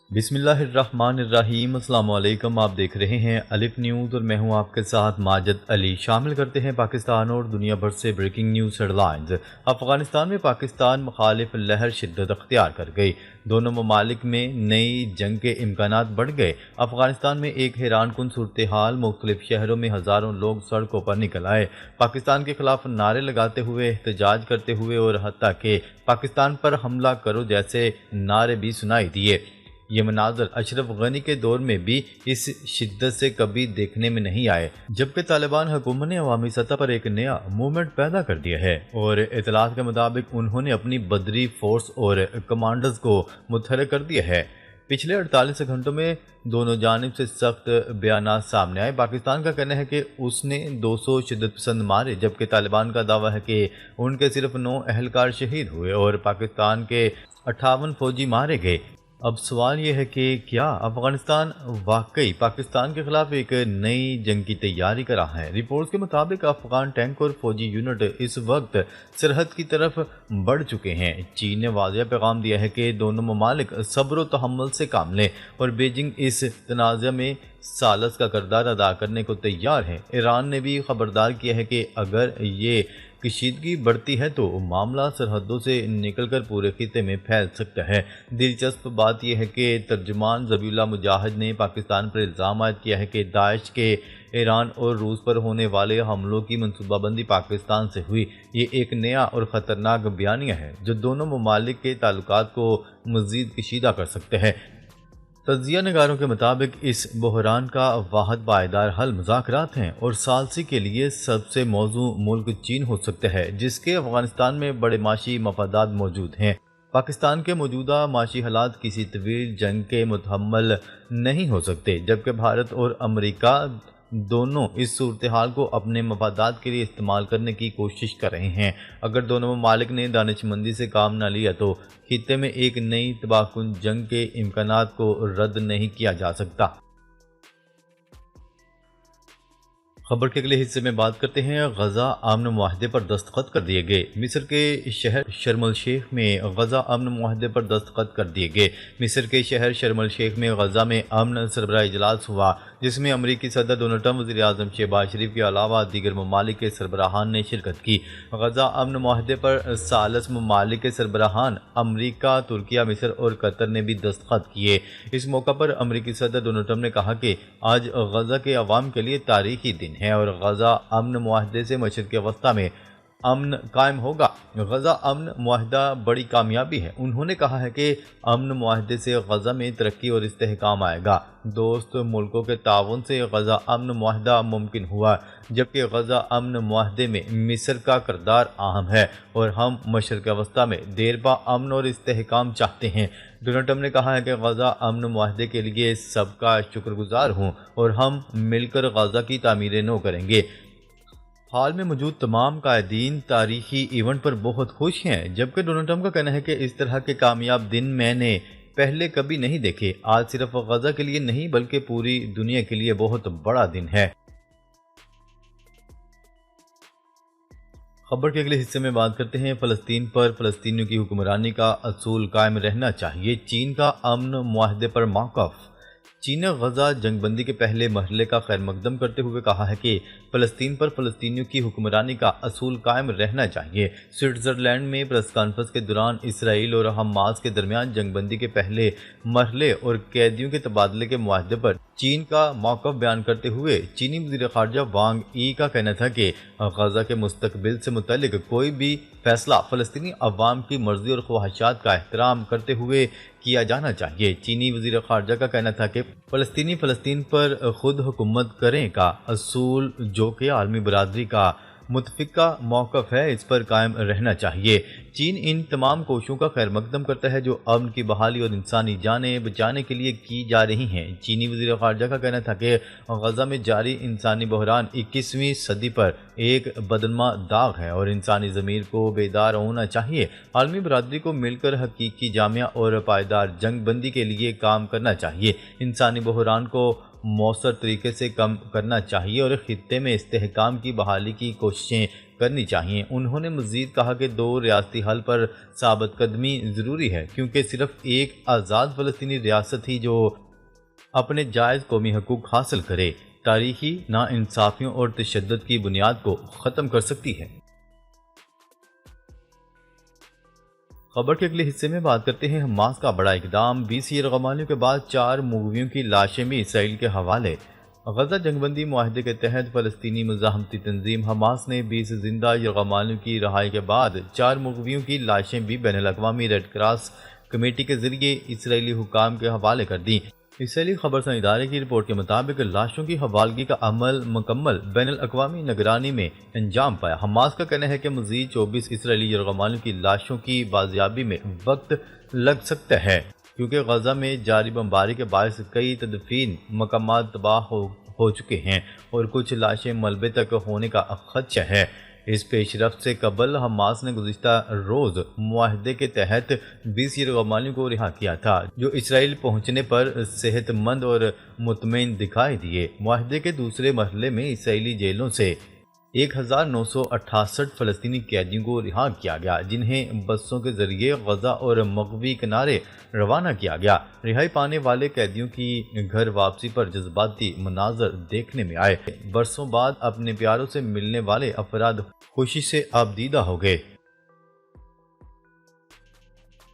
بسم اللہ الرحمن الرحیم۔ السلام علیکم، آپ دیکھ رہے ہیں الف نیوز اور میں ہوں آپ کے ساتھ ماجد علی۔ شامل کرتے ہیں پاکستان اور دنیا بھر سے breaking news headlines. Afghanistan میں پاکستان مخالف لہر شدت اختیار کر گئی، دونوں ممالک میں نئی جنگ کے امکانات بڑھ گئے۔ افغانستان میں ایک حیران کن صورتحال، مختلف شہروں میں ہزاروں لوگ سڑکوں پر نکل آئے، پاکستان کے خلاف نعرے لگاتے ہوئے، احتجاج کرتے ہوئے اور حتیٰ کہ پاکستان پر حملہ کرو جیسے نعرے بھی سنائی دیے۔ یہ مناظر اشرف غنی کے دور میں بھی اس شدت سے کبھی دیکھنے میں نہیں آئے، جبکہ طالبان حکومت نے عوامی سطح پر ایک نیا موومنٹ پیدا کر دیا ہے اور اطلاعات کے مطابق انہوں نے اپنی بدری فورس اور کمانڈرز کو متحرک کر دیا ہے۔ پچھلے 48 گھنٹوں میں دونوں جانب سے سخت بیانات سامنے آئے۔ پاکستان کا کہنا ہے کہ اس نے 200 شدت پسند مارے، جبکہ طالبان کا دعویٰ ہے کہ ان کے صرف 9 اہلکار شہید ہوئے اور پاکستان کے 58 فوجی مارے گئے۔ اب سوال یہ ہے کہ کیا افغانستان واقعی پاکستان کے خلاف ایک نئی جنگ کی تیاری کر رہا ہے؟ رپورٹس کے مطابق افغان ٹینک اور فوجی یونٹ اس وقت سرحد کی طرف بڑھ چکے ہیں۔ چین نے واضح پیغام دیا ہے کہ دونوں ممالک صبر و تحمل سے کام لیں اور بیجنگ اس تنازع میں ثالث کا کردار ادا کرنے کو تیار ہے۔ ایران نے بھی خبردار کیا ہے کہ اگر یہ کشیدگی بڑھتی ہے تو معاملہ سرحدوں سے نکل کر پورے خطے میں پھیل سکتا ہے۔ دلچسپ بات یہ ہے کہ ترجمان ذبیح اللہ مجاہد نے پاکستان پر الزام عائد کیا ہے کہ داعش کے ایران اور روس پر ہونے والے حملوں کی منصوبہ بندی پاکستان سے ہوئی۔ یہ ایک نیا اور خطرناک بیانیہ ہے جو دونوں ممالک کے تعلقات کو مزید کشیدہ کر سکتے ہیں۔ تجزیہ نگاروں کے مطابق اس بحران کا واحد پائیدار حل مذاکرات ہیں اور ثالثی کے لیے سب سے موزوں ملک چین ہو سکتا ہے، جس کے افغانستان میں بڑے معاشی مفادات موجود ہیں۔ پاکستان کے موجودہ معاشی حالات کسی طویل جنگ کے متحمل نہیں ہو سکتے، جبکہ بھارت اور امریکہ دونوں اس صورتحال کو اپنے مفادات کے لیے استعمال کرنے کی کوشش کر رہے ہیں۔ اگر دونوں ممالک نے دانش مندی سے کام نہ لیا تو خطے میں ایک نئی تباہ کن جنگ کے امکانات کو رد نہیں کیا جا سکتا۔ خبر کے اگلے حصے میں بات کرتے ہیں۔ غزہ امن معاہدے پر دستخط کر دیے گئے۔ مصر کے شہر شرم الشیخ میں غزہ امن معاہدے پر دستخط کر دیے گئے۔ مصر کے شہر شرم الشیخ میں غزہ میں امن سربراہ اجلاس ہوا، جس میں امریکی صدر ڈونلڈ ٹرمپ، وزیر اعظم شہباز شریف کے علاوہ دیگر ممالک کے سربراہان نے شرکت کی۔ غزہ امن معاہدے پر ثالث ممالک کے سربراہان امریکہ، ترکیہ، مصر اور قطر نے بھی دستخط کیے۔ اس موقع پر امریکی صدر ڈونلڈ ٹرمپ نے کہا کہ آج غزہ کے عوام کے لیے تاریخی دن ہے اور غزہ امن معاہدے سے مشرق وسطیٰ میں امن قائم ہوگا۔ غزہ امن معاہدہ بڑی کامیابی ہے۔ انہوں نے کہا ہے کہ امن معاہدے سے غزہ میں ترقی اور استحکام آئے گا۔ دوست ملکوں کے تعاون سے غزہ امن معاہدہ ممکن ہوا، جبکہ غزہ امن معاہدے میں مصر کا کردار اہم ہے اور ہم مشرق وسطیٰ میں دیرپا امن اور استحکام چاہتے ہیں۔ ڈونلڈ ٹرمپ نے کہا ہے کہ غزہ امن معاہدے کے لیے سب کا شکر گزار ہوں اور ہم مل کر غزہ کی تعمیر نو کریں گے۔ حال میں موجود تمام قائدین تاریخی ایونٹ پر بہت خوش ہیں، جبکہ ڈونلڈ ٹرمپ کا کہنا ہے کہ اس طرح کے کامیاب دن میں نے پہلے کبھی نہیں دیکھے۔ آج صرف غزہ کے لیے نہیں بلکہ پوری دنیا کے لیے بہت بڑا دن ہے۔ خبر کے اگلے حصے میں بات کرتے ہیں۔ فلسطین پر فلسطینیوں کی حکمرانی کا اصول قائم رہنا چاہیے، چین کا امن معاہدے پر موقف۔ چین نے غزہ جنگ بندی کے پہلے مرحلے کا خیر مقدم کرتے ہوئے کہا ہے کہ فلسطین پر فلسطینیوں کی حکمرانی کا اصول قائم رہنا چاہیے۔ سوئٹزرلینڈ میں پریس کانفرنس کے دوران اسرائیل اور حماس کے درمیان جنگ بندی کے پہلے مرحلے اور قیدیوں کے تبادلے کے معاہدے پر چین کا موقف بیان کرتے ہوئے چینی وزیر خارجہ وانگ ای کا کہنا تھا کہ غزہ کے مستقبل سے متعلق کوئی بھی فیصلہ فلسطینی عوام کی مرضی اور خواہشات کا احترام کرتے ہوئے کیا جانا چاہیے۔ چینی وزیر خارجہ کا کہنا تھا کہ فلسطین پر خود حکومت کریں کا اصول، جو کہ عالمی برادری کا متفقہ موقف ہے، اس پر قائم رہنا چاہیے۔ چین ان تمام کوششوں کا خیر مقدم کرتا ہے جو امن کی بحالی اور انسانی جانیں بچانے کے لیے کی جا رہی ہیں۔ چینی وزیر خارجہ کا کہنا تھا کہ غزہ میں جاری انسانی بحران 21ویں صدی پر ایک بدنما داغ ہے اور انسانی ضمیر کو بیدار ہونا چاہیے۔ عالمی برادری کو مل کر حقیقی جامع اور پائیدار جنگ بندی کے لیے کام کرنا چاہیے، انسانی بحران کو مؤثر طریقے سے کم کرنا چاہیے اور خطے میں استحکام کی بحالی کی کوششیں کرنی چاہیے۔ انہوں نے مزید کہا کہ 2 ریاستی حل پر ثابت قدمی ضروری ہے، کیونکہ صرف ایک آزاد فلسطینی ریاست ہی جو اپنے جائز قومی حقوق حاصل کرے، تاریخی ناانصافیوں اور تشدد کی بنیاد کو ختم کر سکتی ہے۔ خبر کے اگلے حصے میں بات کرتے ہیں حماس کا بڑا اقدام، 20 یرغمالیوں کے بعد 4 مغویوں کی لاشیں بھی اسرائیل کے حوالے۔ غزہ جنگ بندی معاہدے کے تحت فلسطینی مزاحمتی تنظیم حماس نے 20 زندہ یرغمالیوں کی رہائی کے بعد 4 مغویوں کی لاشیں بھی بین الاقوامی ریڈ کراس کمیٹی کے ذریعے اسرائیلی حکام کے حوالے کر دیں۔ اسرائیلی خبرساں ادارے کی رپورٹ کے مطابق لاشوں کی حوالگی کا عمل مکمل بین الاقوامی نگرانی میں انجام پایا۔ حماس کا کہنا ہے کہ مزید 24 اسرائیلی یرغمالیوں کی لاشوں کی بازیابی میں وقت لگ سکتا ہے، کیونکہ غزہ میں جاری بمباری کے باعث کئی تدفین مقامات تباہ ہو چکے ہیں اور کچھ لاشیں ملبے تک ہونے کا خدشہ ہے۔ اس پیش رفت سے قبل حماس نے گزشتہ روز معاہدے کے تحت 20 یرغمالیوں کو رہا کیا تھا، جو اسرائیل پہنچنے پر صحت مند اور مطمئن دکھائی دیے۔ معاہدے کے دوسرے مرحلے میں اسرائیلی جیلوں سے 1968 فلسطینی قیدیوں کو رہا کیا گیا، جنہیں بسوں کے ذریعے غزہ اور مغوی کنارے روانہ کیا گیا۔ رہائی پانے والے قیدیوں کی گھر واپسی پر جذباتی مناظر دیکھنے میں آئے۔ برسوں بعد اپنے پیاروں سے ملنے والے افراد خوشی سے آبدیدہ ہو گئے۔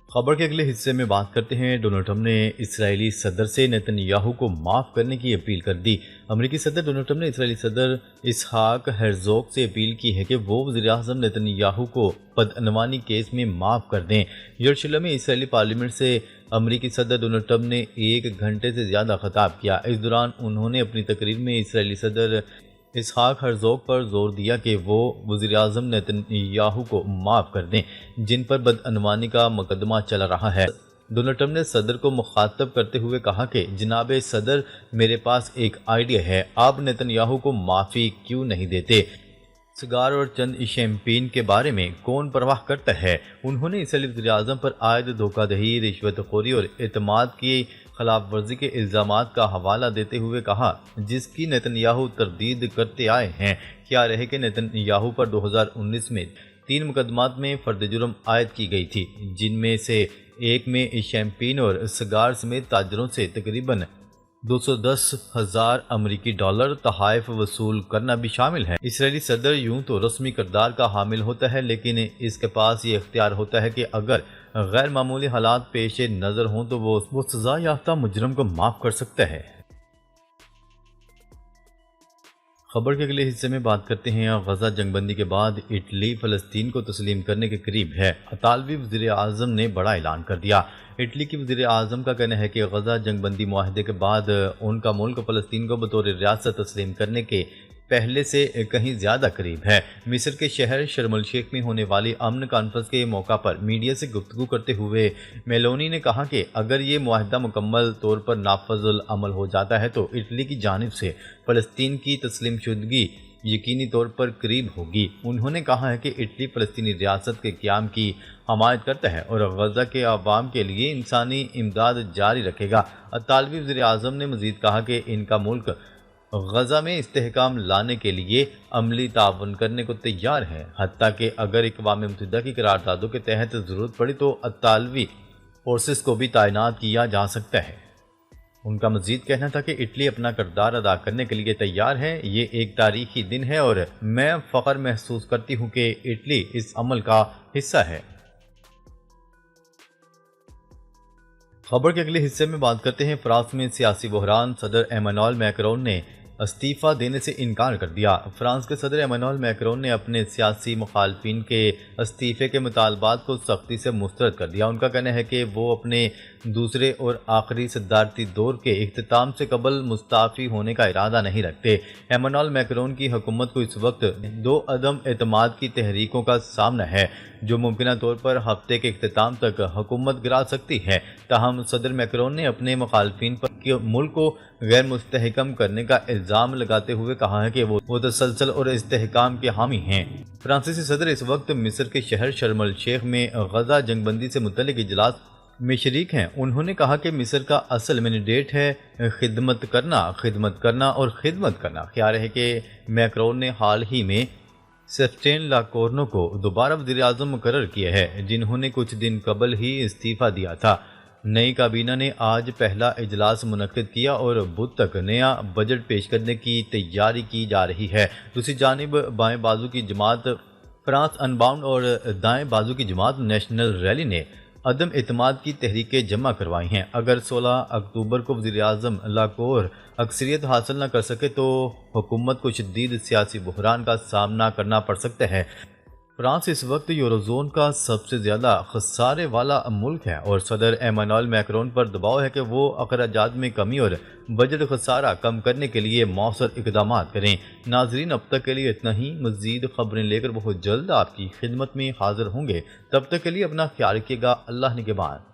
خبر کے اگلے حصے میں بات کرتے ہیں ڈونلڈ ٹرمپ نے اسرائیلی صدر سے نیتن یاہو کو معاف کرنے کی اپیل کر دی۔ امریکی صدر ڈونلڈ ٹرمپ نے اسرائیلی صدر اسحاق ہرزوگ سے اپیل کی ہے کہ وہ وزیر اعظم نیتن یاہو کو بدعنوانی کیس میں معاف کر دیں۔ یروشلم میں اسرائیلی پارلیمنٹ سے امریکی صدر ڈونلڈ ٹرمپ نے 1 گھنٹے سے زیادہ خطاب کیا۔ اس دوران انہوں نے اپنی تقریر میں اسرائیلی صدر اسحاق ہرزوگ پر زور دیا کہ وہ وزیر اعظم نیتن یاہو کو معاف کر دیں، جن پر بدعنوانی کا مقدمہ چل رہا ہے۔ ڈونلڈ ٹرمپ نے صدر کو مخاطب کرتے ہوئے کہا کہ جناب صدر، میرے پاس ایک آئیڈیا ہے، آپ نیتن یاہو کو معافی کیوں نہیں دیتے؟ سگار اور چند شیمپین کے بارے میں کون پرواہ کرتا ہے؟ انہوں نے اسرائیلی وزیر اعظم پر عائد دھوکہ دہی، رشوت خوری اور اعتماد کی خلاف ورزی کے الزامات کا حوالہ دیتے ہوئے کہا، جس کی نیتن یاہو تردید کرتے آئے ہیں۔ کیا رہے کہ نیتن یاہو پر 2019 میں 3 مقدمات میں فرد جرم عائد کی گئی تھی، جن میں سے ایک میں شیمپین اور سگار سمیت تاجروں سے تقریباً $210,000 امریکی تحائف وصول کرنا بھی شامل ہے۔ اسرائیلی صدر یوں تو رسمی کردار کا حامل ہوتا ہے، لیکن اس کے پاس یہ اختیار ہوتا ہے کہ اگر غیر معمولی حالات پیش نظر ہوں تو وہ سزا یافتہ مجرم کو معاف کر سکتا ہے۔ خبر کے اگلے حصے میں بات کرتے ہیں غزہ جنگ بندی کے بعد اٹلی فلسطین کو تسلیم کرنے کے قریب ہے۔ اطالوی وزیر اعظم نے بڑا اعلان کر دیا۔ اٹلی کی وزیر اعظم کا کہنا ہے کہ غزہ جنگ بندی معاہدے کے بعد ان کا ملک فلسطین کو بطور ریاست تسلیم کرنے کے پہلے سے کہیں زیادہ قریب ہے۔ مصر کے شہر شرم الشیخ میں ہونے والی امن کانفرنس کے موقع پر میڈیا سے گفتگو کرتے ہوئے میلونی نے کہا کہ اگر یہ معاہدہ مکمل طور پر نافذ العمل ہو جاتا ہے تو اٹلی کی جانب سے فلسطین کی تسلیم شدگی یقینی طور پر قریب ہوگی۔ انہوں نے کہا ہے کہ اٹلی فلسطینی ریاست کے قیام کی حمایت کرتا ہے اور غزہ کے عوام کے لیے انسانی امداد جاری رکھے گا۔ اطالوی وزیر اعظم نے مزید کہا کہ ان کا ملک غزہ میں استحکام لانے کے لیے عملی تعاون کرنے کو تیار ہے، حتیٰ کہ اگر اقوام متحدہ کی قراردادوں کے تحت ضرورت پڑی تو اطالوی فورسز کو بھی تعینات کیا جا سکتا ہے۔ ان کا مزید کہنا تھا کہ اٹلی اپنا کردار ادا کرنے کے لیے تیار ہے۔ یہ ایک تاریخی دن ہے اور میں فخر محسوس کرتی ہوں کہ اٹلی اس عمل کا حصہ ہے۔ خبر کے اگلے حصے میں بات کرتے ہیں فرانس میں سیاسی بحران، صدر ایمانوئل میکرون نے استعفیٰ دینے سے انکار کر دیا۔ فرانس کے صدر ایمانوئل میکرون نے اپنے سیاسی مخالفین کے استعفے کے مطالبات کو سختی سے مسترد کر دیا۔ ان کا کہنا ہے کہ وہ اپنے دوسرے اور آخری صدارتی دور کے اختتام سے قبل مستعفی ہونے کا ارادہ نہیں رکھتے۔ ایمانوئل میکرون کی حکومت کو اس وقت 2 عدم اعتماد کی تحریکوں کا سامنا ہے، جو ممکنہ طور پر ہفتے کے اختتام تک حکومت گرا سکتی ہے۔ تاہم صدر میکرون نے اپنے مخالفین پر ملک کو غیر مستحکم کرنے کا الزام لگاتے ہوئے کہا ہے کہ وہ تسلسل اور استحکام کے حامی ہیں۔ فرانسیسی صدر اس وقت مصر کے شہر شرم الشیخ میں غزہ جنگ بندی سے متعلق اجلاس میں شریک ہیں۔ انہوں نے کہا کہ مصر کا اصل مینڈیٹ ہے خدمت کرنا اور خدمت کرنا۔ خیال ہے کہ میکرون نے حال ہی میں سیفٹین لاکورنو کو دوبارہ وزیر اعظم مقرر کیا ہے، جنہوں نے کچھ دن قبل ہی استعفیٰ دیا تھا۔ نئی کابینہ نے آج پہلا اجلاس منعقد کیا اور بدھ تک نیا بجٹ پیش کرنے کی تیاری کی جا رہی ہے۔ دوسری جانب بائیں بازو کی جماعت فرانس ان باؤنڈ اور دائیں بازو کی جماعت نیشنل ریلی نے عدم اعتماد کی تحریکیں جمع کروائی ہیں۔ اگر 16 اکتوبر کو وزیر اعظم لاکور اکثریت حاصل نہ کر سکے تو حکومت کو شدید سیاسی بحران کا سامنا کرنا پڑ سکتا ہے۔ فرانس اس وقت یوروزون کا سب سے زیادہ خسارے والا ملک ہے اور صدر ایمانوئل میکرون پر دباؤ ہے کہ وہ اخراجات میں کمی اور بجٹ خسارہ کم کرنے کے لیے مؤثر اقدامات کریں۔ ناظرین، اب تک کے لیے اتنا ہی۔ مزید خبریں لے کر بہت جلد آپ کی خدمت میں حاضر ہوں گے۔ تب تک کے لیے اپنا خیال رکھیے گا۔ اللہ نگہبان۔